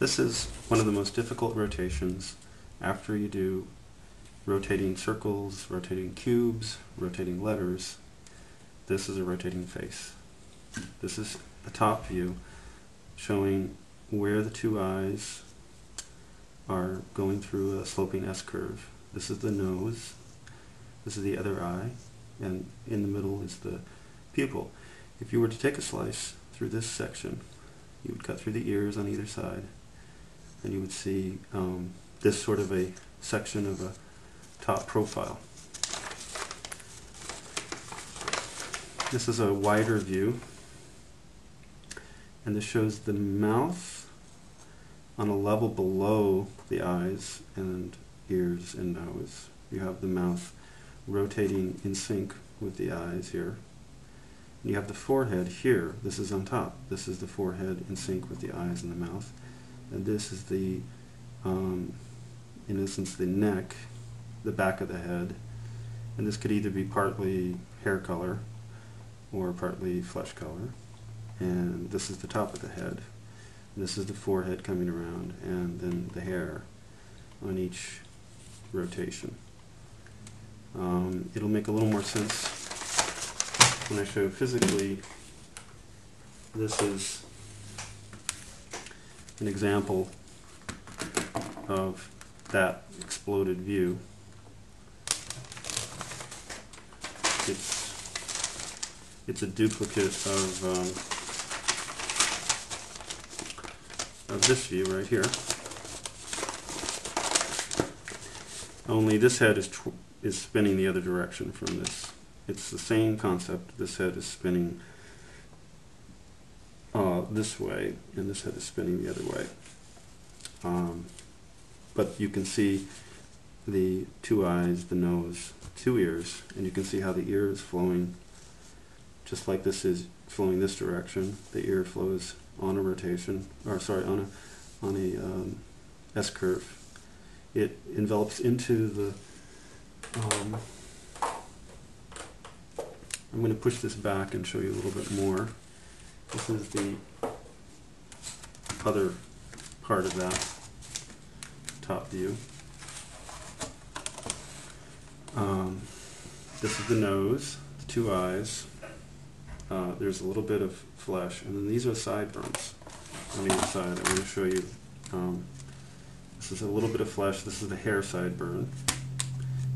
This is one of the most difficult rotations after you do rotating circles, rotating cubes, rotating letters. This is a rotating face. This is a top view showing where the two eyes are going through a sloping S-curve. This is the nose, this is the other eye, and in the middle is the pupil. If you were to take a slice through this section, you would cut through the ears on either side, and you would see this sort of a section of a top profile. This is a wider view, and this shows the mouth on a level below the eyes and ears and nose. You have the mouth rotating in sync with the eyes here. And you have the forehead here. This is on top. This is the forehead in sync with the eyes and the mouth. And this is the, in essence, the neck, the back of the head. And this could either be partly hair color or partly flesh color. And this is the top of the head. And this is the forehead coming around, and then the hair on each rotation. It'll make a little more sense when I show physically. This is an example of that exploded view. It's a duplicate of this view right here. Only this head is spinning the other direction from this. It's the same concept. This head is spinning this way, and this head is spinning the other way. But you can see the two eyes, the nose, two ears, and you can see how the ear is flowing just like this is flowing this direction. The ear flows on a rotation, or sorry, on a S-curve. It envelops into the I'm going to push this back and show you a little bit more. This is the other part of that top view. This is the nose, the two eyes. There's a little bit of flesh, and then these are sideburns on either side. I'm going to show you. This is a little bit of flesh. This is the hair sideburn.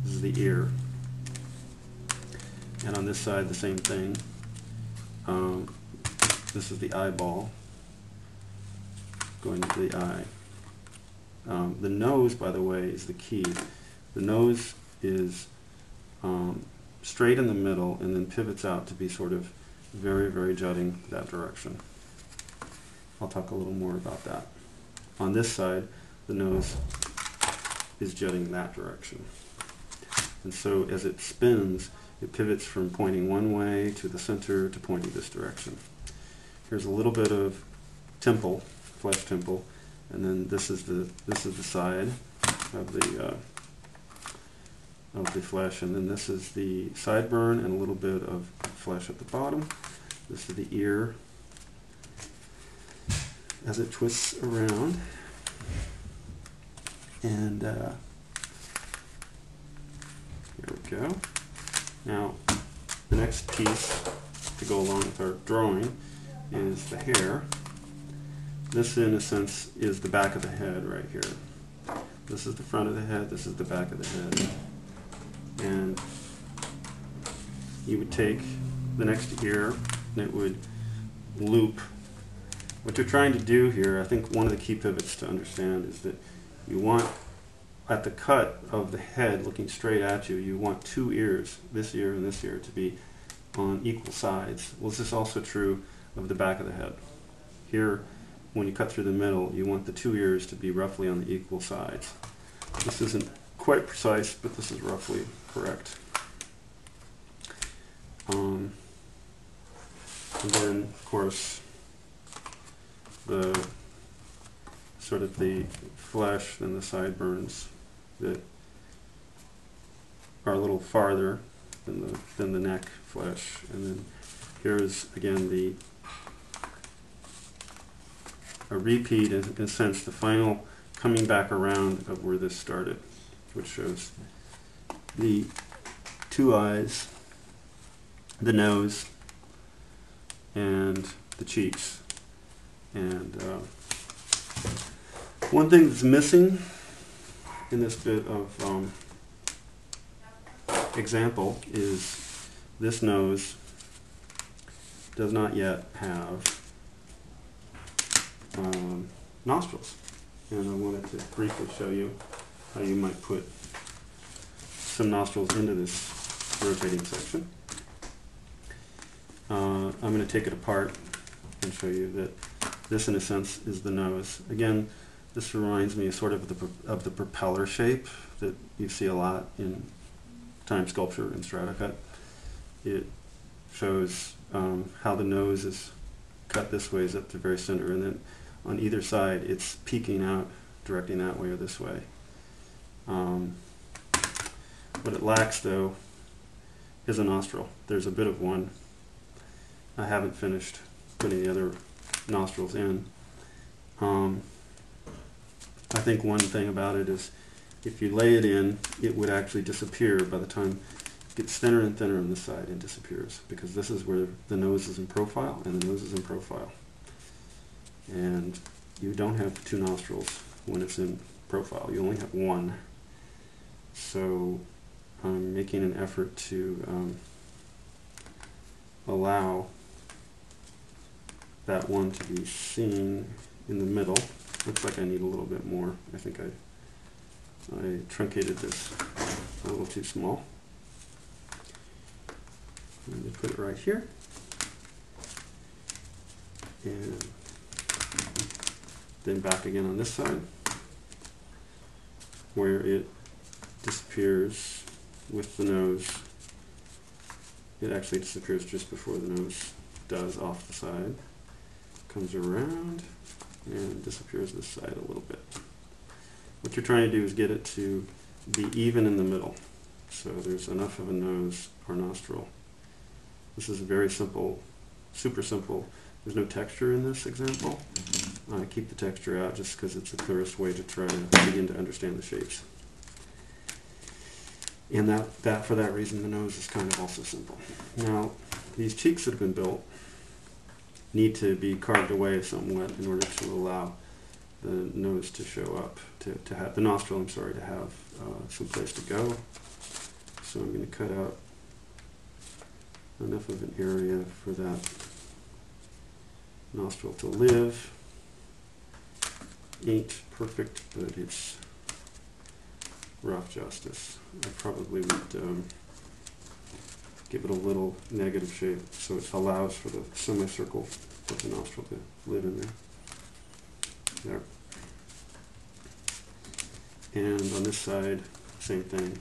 This is the ear. And on this side, the same thing. This is the eyeball going into the eye. The nose, by the way, is the key. The nose is straight in the middle and then pivots out to be sort of very, very jutting that direction. I'll talk a little more about that. On this side, the nose is jutting that direction. And so as it spins, it pivots from pointing one way to the center to pointing this direction. Here's a little bit of temple, flesh temple, and then this is the side of the flesh, and then this is the sideburn and a little bit of flesh at the bottom. This is the ear as it twists around, and here we go. Now, the next piece to go along with our drawing is the hair. This, in a sense, is the back of the head right here. This is the front of the head, this is the back of the head. And you would take the next ear and it would loop. What you're trying to do here, I think one of the key pivots to understand is that you want, at the cut of the head looking straight at you, you want two ears, this ear and this ear, to be on equal sides. Well, this is also true of the back of the head. Here, when you cut through the middle, you want the two ears to be roughly on the equal sides. This isn't quite precise, but this is roughly correct. And then, of course, the sort of the flesh and the sideburns that are a little farther than the neck flesh. And then here's again the a repeat, in a sense, the final coming back around of where this started, which shows the two eyes, the nose, and the cheeks. And one thing that's missing in this bit of example is this nose does not yet have nostrils. And I wanted to briefly show you how you might put some nostrils into this rotating section. I'm going to take it apart and show you that this, in a sense, is the nose. Again, this reminds me sort of the propeller shape that you see a lot in time sculpture and strata cut. It shows how the nose is cut this way, is at the very center, and then on either side it's peeking out, directing that way or this way. What it lacks, though, is a nostril. There's a bit of one. I haven't finished putting the other nostrils in. I think one thing about it is if you lay it in, it would actually disappear by the time it gets thinner and thinner on this side and disappears, because this is where the nose is in profile and the nose is in profile. And you don't have two nostrils when it's in profile. You only have one. So I'm making an effort to allow that one to be seen in the middle. Looks like I need a little bit more. I think I truncated this a little too small. Let me put it right here. And then back again on this side, where it disappears with the nose. It actually disappears just before the nose does off the side. Comes around and disappears this side a little bit. What you're trying to do is get it to be even in the middle. So there's enough of a nose or nostril. This is very simple, super simple. There's no texture in this example. I keep the texture out just because it's the clearest way to try to begin to understand the shapes. And that for that reason, the nose is kind of also simple. Now, these cheeks that have been built need to be carved away somewhat in order to allow the nose to show up, to have the nostril, I'm sorry, to have some place to go. So I'm going to cut out enough of an area for that nostril to live. Ain't perfect, but it's rough justice. I probably would give it a little negative shape so it allows for the semicircle of the nostril to live in there. There. And on this side, same thing.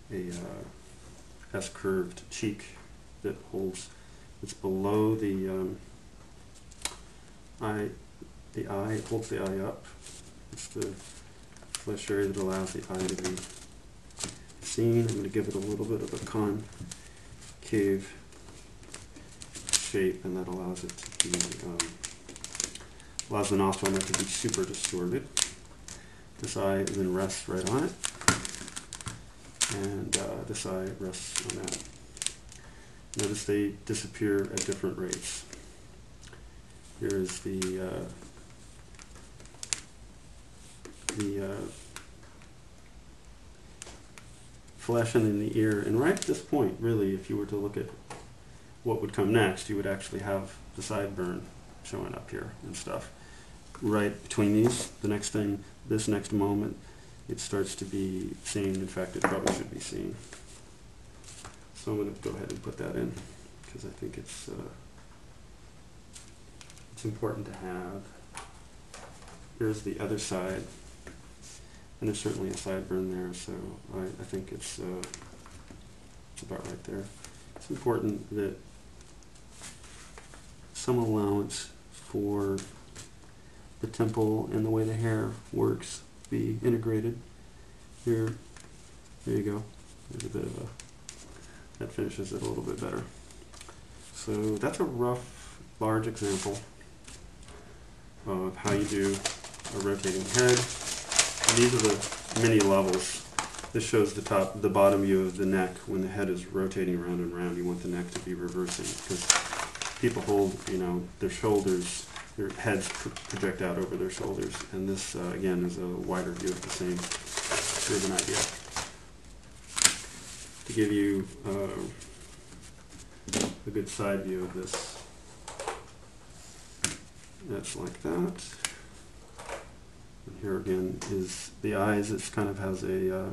There's a S-curved cheek that holds. It's below the eye. The eye holds the eye up. It's the flesh area that allows the eye to be seen. I'm going to give it a little bit of a concave shape, and that allows it to be allows the nostril not to be super distorted. This eye then rests right on it, and this eye rests on that. Notice they disappear at different rates. Here is the flesh and in the ear, and right at this point, really, if you were to look at what would come next, you would actually have the sideburn showing up here and stuff. Right between these, the next thing, this next moment, it starts to be seen. In fact, it probably should be seen. So I'm going to go ahead and put that in because I think it's important to have. Here's the other side, and there's certainly a sideburn there, so I think it's about right there. It's important that some allowance for the temple and the way the hair works be integrated. Here, there you go. There's a bit of that finishes it a little bit better. So that's a rough, large example. of how you do a rotating head. And these are the many levels. This shows the bottom view of the neck. When the head is rotating around and around, you want the neck to be reversing, because people hold, their shoulders, their heads project out over their shoulders, and this, again, is a wider view of the same sort of an idea. To give you a good side view of this, that's like that. And here again is the eyes. It kind of has a,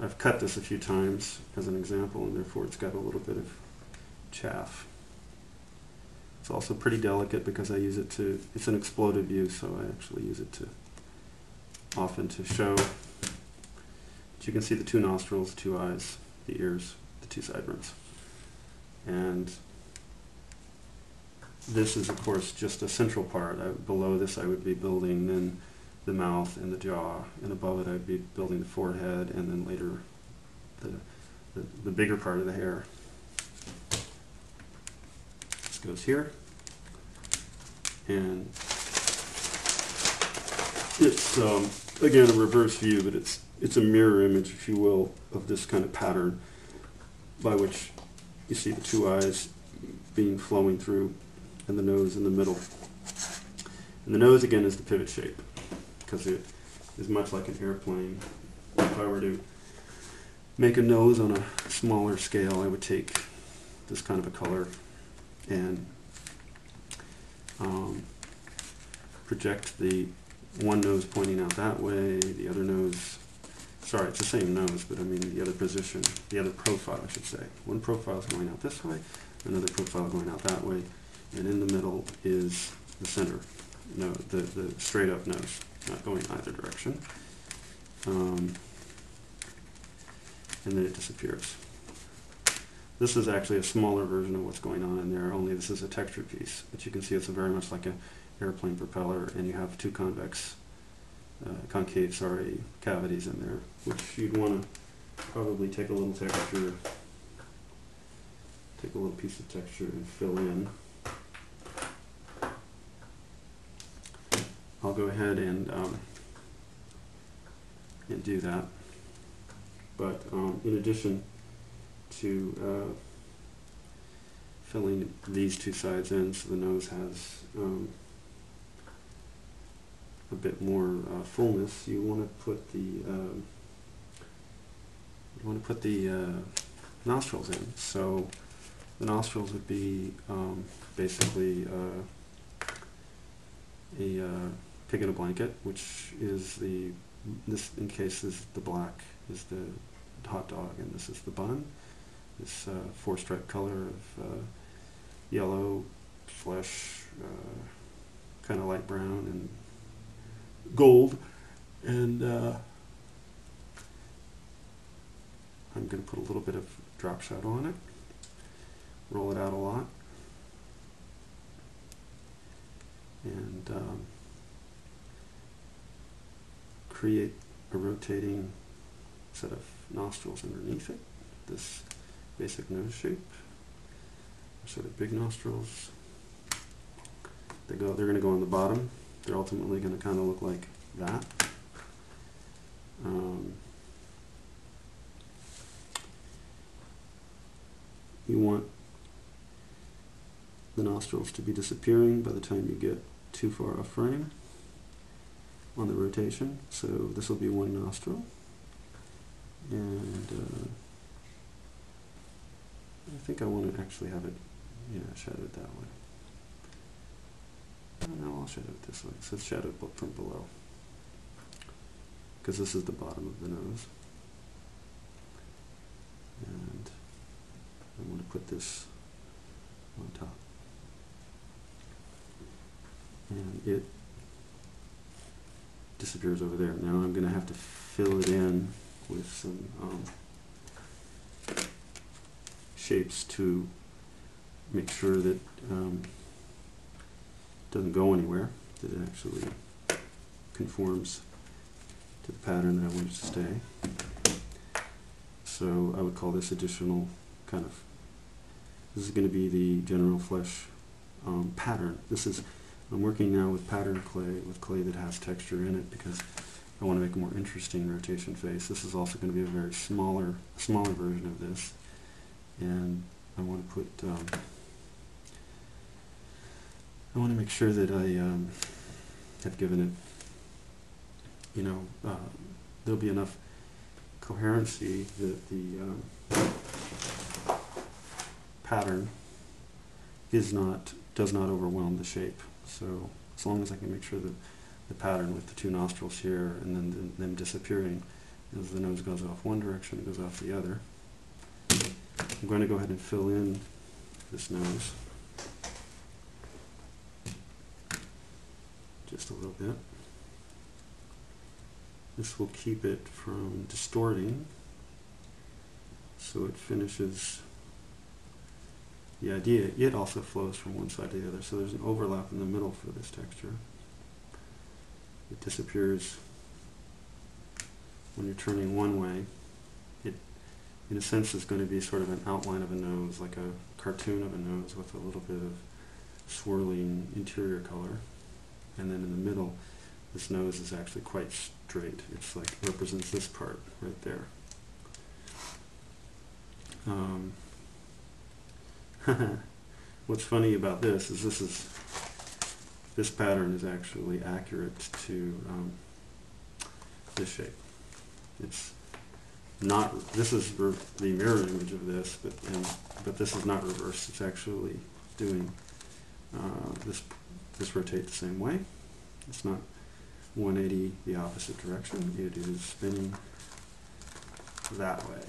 I've cut this a few times as an example, and therefore it's got a little bit of chaff. It's also pretty delicate because I use it to, it's an exploded view, so I actually use it to often to show. But you can see the two nostrils, two eyes, the ears, the two sideburns. And this is, of course, just a central part. Below this I would be building then the mouth and the jaw, and above it I'd be building the forehead, and then later the bigger part of the hair. This goes here, and it's again a reverse view, but it's a mirror image, if you will, of this kind of pattern by which you see the two eyes being flowing through, and the nose in the middle. And the nose again is the pivot shape, because it is much like an airplane. If I were to make a nose on a smaller scale, I would take this kind of a color and project the one nose pointing out that way, the other nose, sorry, it's the same nose, but I mean the other position, the other profile I should say. One profile is going out this way, another profile going out that way, and in the middle is the center, the straight up nose, not going either direction. And then it disappears. This is actually a smaller version of what's going on in there, only this is a texture piece. But you can see it's very much like an airplane propeller, and you have two concave cavities in there, which you'd want to probably take a little texture, take a little piece of texture and fill in. I'll go ahead and do that. But in addition to filling these two sides in, so the nose has a bit more fullness, you want to put the nostrils in. So the nostrils would be basically a pig in a blanket, which is this in case is the black is the hot dog, and this is the bun. This four-stripe color of yellow, flesh, kind of light brown, and gold. And I'm going to put a little bit of drop shadow on it, roll it out a lot, and create a rotating set of nostrils underneath it. This basic nose shape, sort of big nostrils. They're going to go on the bottom. They're ultimately going to kind of look like that. You want the nostrils to be disappearing by the time you get too far off frame on the rotation. So this will be one nostril, and I think I want to actually have it, shadowed that way. No, I'll shadow it this way, so it's shadowed from below, because this is the bottom of the nose. And I want to put this on top. And it disappears over there. Now I'm going to have to fill it in with some shapes to make sure that it doesn't go anywhere, that it actually conforms to the pattern that I want it to stay. So I would call this additional kind of, this is going to be the general flesh pattern. This is I'm working now with pattern clay, with clay that has texture in it, because I want to make a more interesting rotation face. This is also going to be a very smaller version of this, and I want to put, I want to make sure that I have given it, you know, there'll be enough coherency that the pattern does not overwhelm the shape. So as long as I can make sure that the pattern with the two nostrils here and then them disappearing as the nose goes off one direction, it goes off the other. I'm going to go ahead and fill in this nose just a little bit. This will keep it from distorting, so it finishes. The idea, it also flows from one side to the other, so there's an overlap in the middle for this texture. It disappears when you're turning one way. It, in a sense, is going to be sort of an outline of a nose, like a cartoon of a nose with a little bit of swirling interior color. And then in the middle, this nose is actually quite straight. It's like, represents this part right there. What's funny about this is this pattern is actually accurate to this shape. It's not. This is the mirror image of this, but this is not reversed. It's actually doing this rotate the same way. It's not 180 the opposite direction. It is spinning that way.